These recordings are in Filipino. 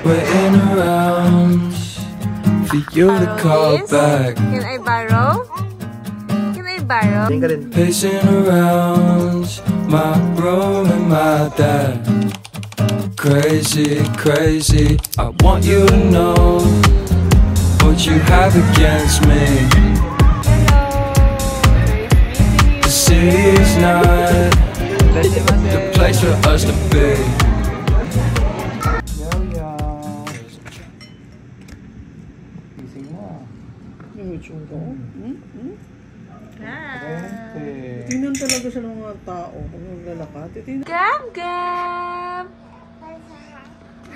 Waiting around for you to call back. Can I borrow? Can I borrow? Pacing around my room and my dad. Crazy, crazy. I want you to know what you have against me. The city is not the place for us to be. Tingnan talaga siya ng mga tao kung naglalakad. Gab Gab!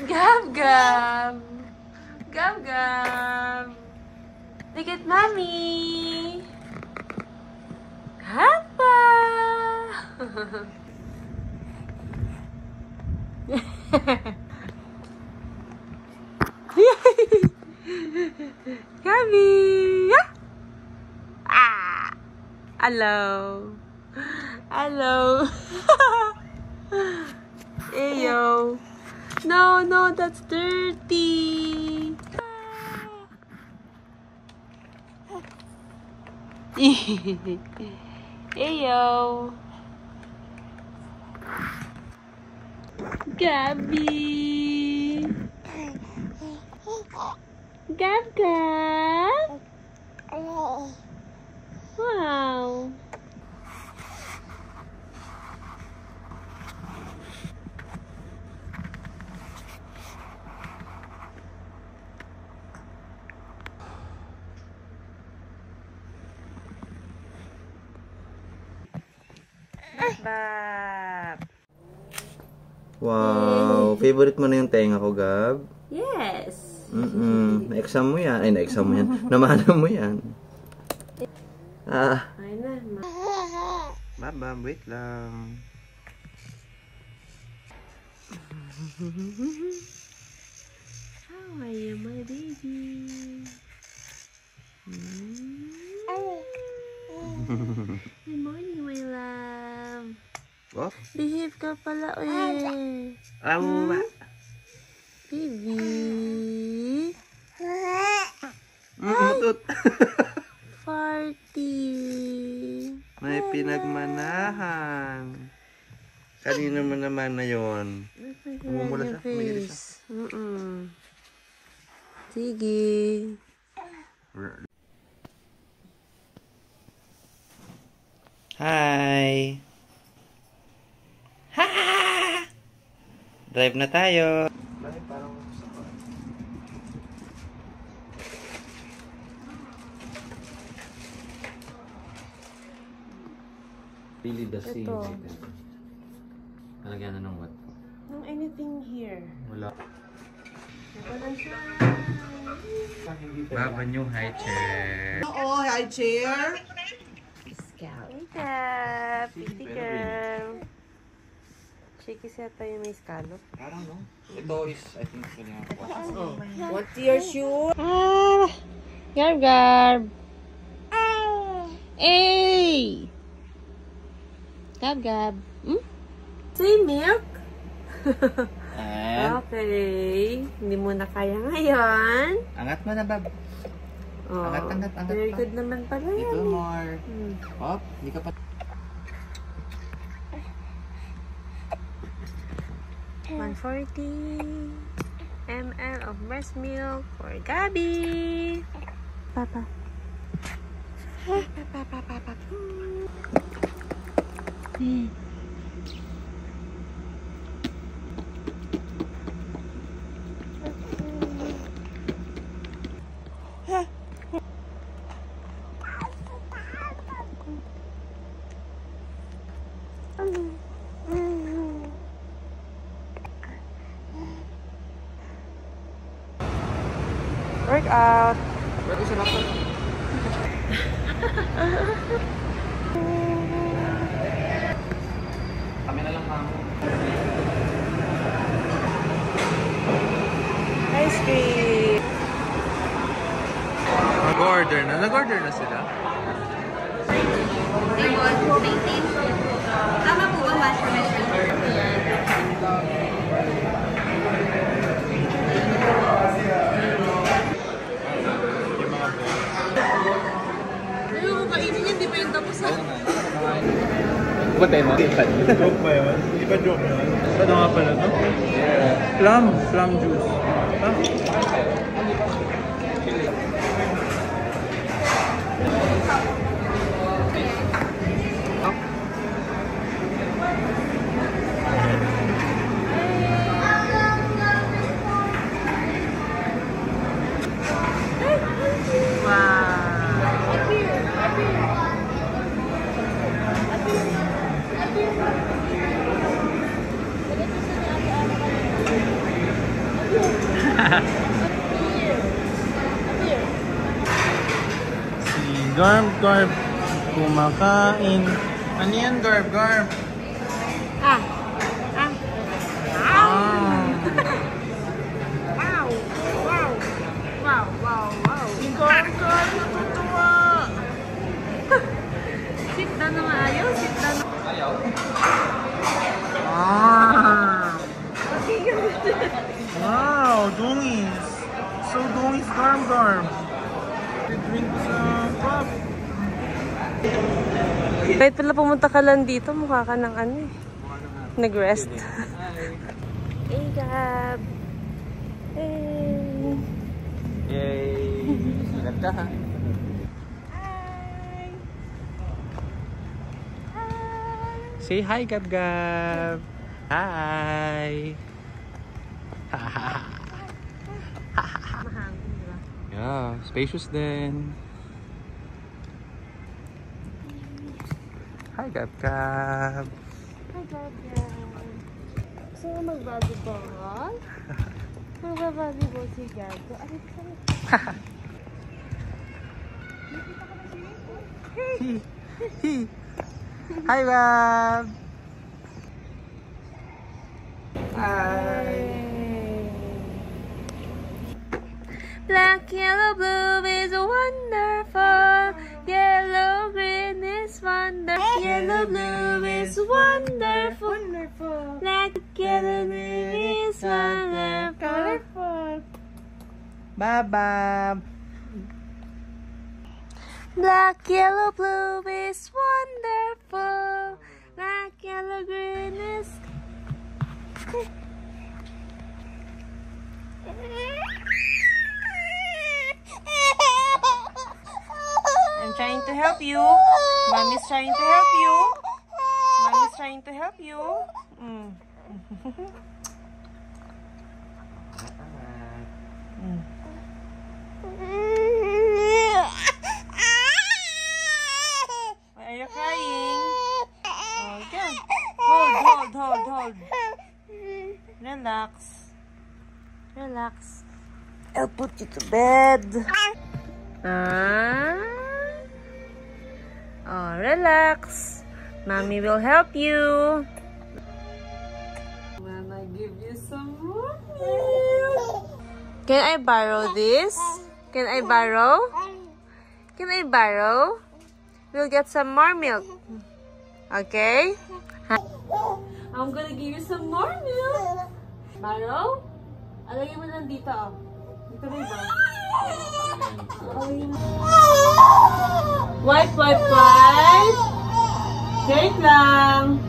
Gab Gab! Gab Gab! Look at Mommy! Papa! Gabby! Ah! Hello! Hello! Ayo! No, no, that's dirty! Ayo! Gabby! Gab Gab! Wow! Bab! Wow! Favorite mo na yung tenga ko, Gab? Yes! Na-exam mo yan. Ay, na-exam mo yan. Namana mo yan. Ah. Ay na. Bab, wait lang. How are you, my baby? Good morning, my love. Oh? Behave ka pala, eh. Ba? Baby. Mutut. Party. May pinagmanahan. Kanino mo naman na yun? Umumula siya. Umigilis siya. Sige. Hi! Ha! Drive na tayo. Really the same. Talagyan na ng what? No anything here. Wala. Wala siya. Baba new high chair. Oo, high chair. Scallop. Hey, pretty girl. Shaky siya tayo may scallop. Parang no? Ito is, I think, What's your shoe? Garb, garb. Hey! Gab, gab. Say milk? Okay. Hindi mo na kaya ngayon. Angat mo na, Bab. Oh, Angat very pa. good naman pala yan. Ito more. Hop, hindi ka pa. 140 ml of breast milk for Gabby. Papa. Papa. Workout. Kami na lang, mamo. Ice cream. Nag-order na sila. Tama po ba, Master? Patay mo. Joke ba yun? Di ba joke yun? Ano nga pala to? Plum juice. Si Garb kumakain. Ano yan, Garb? Ah. Wow. Si Garb, natutuwa! Sit down na maayo. Sit down. Wow, dungis! So dungis, Garb. Drink sa cup. Kahit pala pumunta ka lang dito, mukha ka ng ano eh. Nag-rest. Hey, Gab! Hey! Yay! Sikat ka ha? Hi! Say hi, Gab. Hi! Mahangin, di ba? Yeah, spacious din. Hi, Gab. Hi, Gab! Gusto mo mag-volleyball? Mag-volleyball si Gab. Alit ka rin. Hi, Gab. Hi. Black, yellow, blue is wonderful. Yellow, green is wonderful. Yellow, blue is wonderful. Black, yellow, blue is wonderful. Bye-bye. Black, yellow, blue is wonderful. Black, yellow, green is... I'm trying to help you. Mommy's trying to help you. Mommy's trying to help you. Why are you crying? Okay. Hold. Relax. I'll put you to bed. Oh, relax. Mommy will help you. When I give you some more milk. Can I borrow this? Can I borrow? We'll get some more milk. Okay? I'm gonna give you some more milk. Borrow? Alagay mo lang dito, oh. Dito ba iba? Wipe. Wait lang.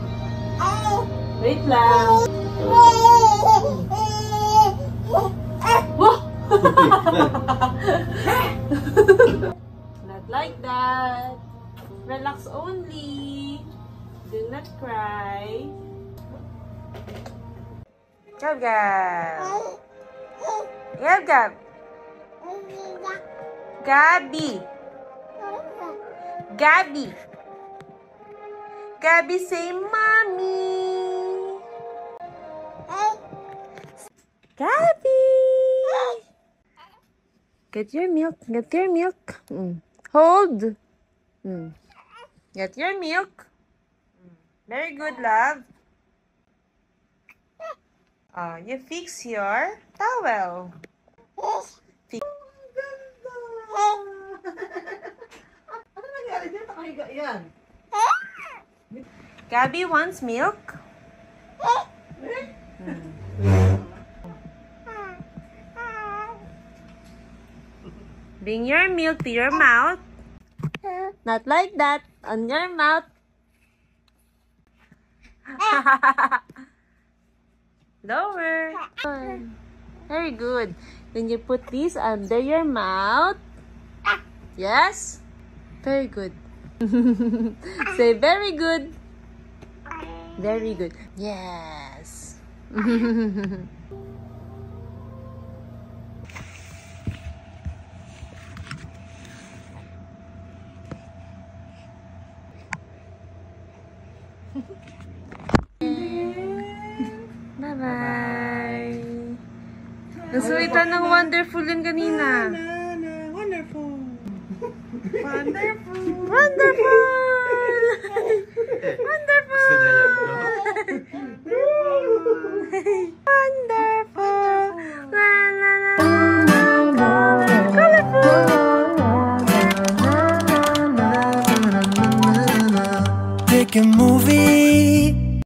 Not like that. Relax only. Do not cry. Gab. Gabby, say mommy. Gabby. Get your milk. Hold. Get your milk. Very good, love. You fix your towel. Ano nangyari dyan? Nakahiga yan. Gabby wants milk. Bring your milk to your mouth. Not like that. On your mouth. Lower. Very good. Then you put this under your mouth. Yes? Very good. Say very good. Very good. Yes. Bye-bye. Nasulitan ng wonderful yun kanina. Wonderful. Wonderful! Wonderful! Wonderful! Wonderful! La la la la. Colorful! Making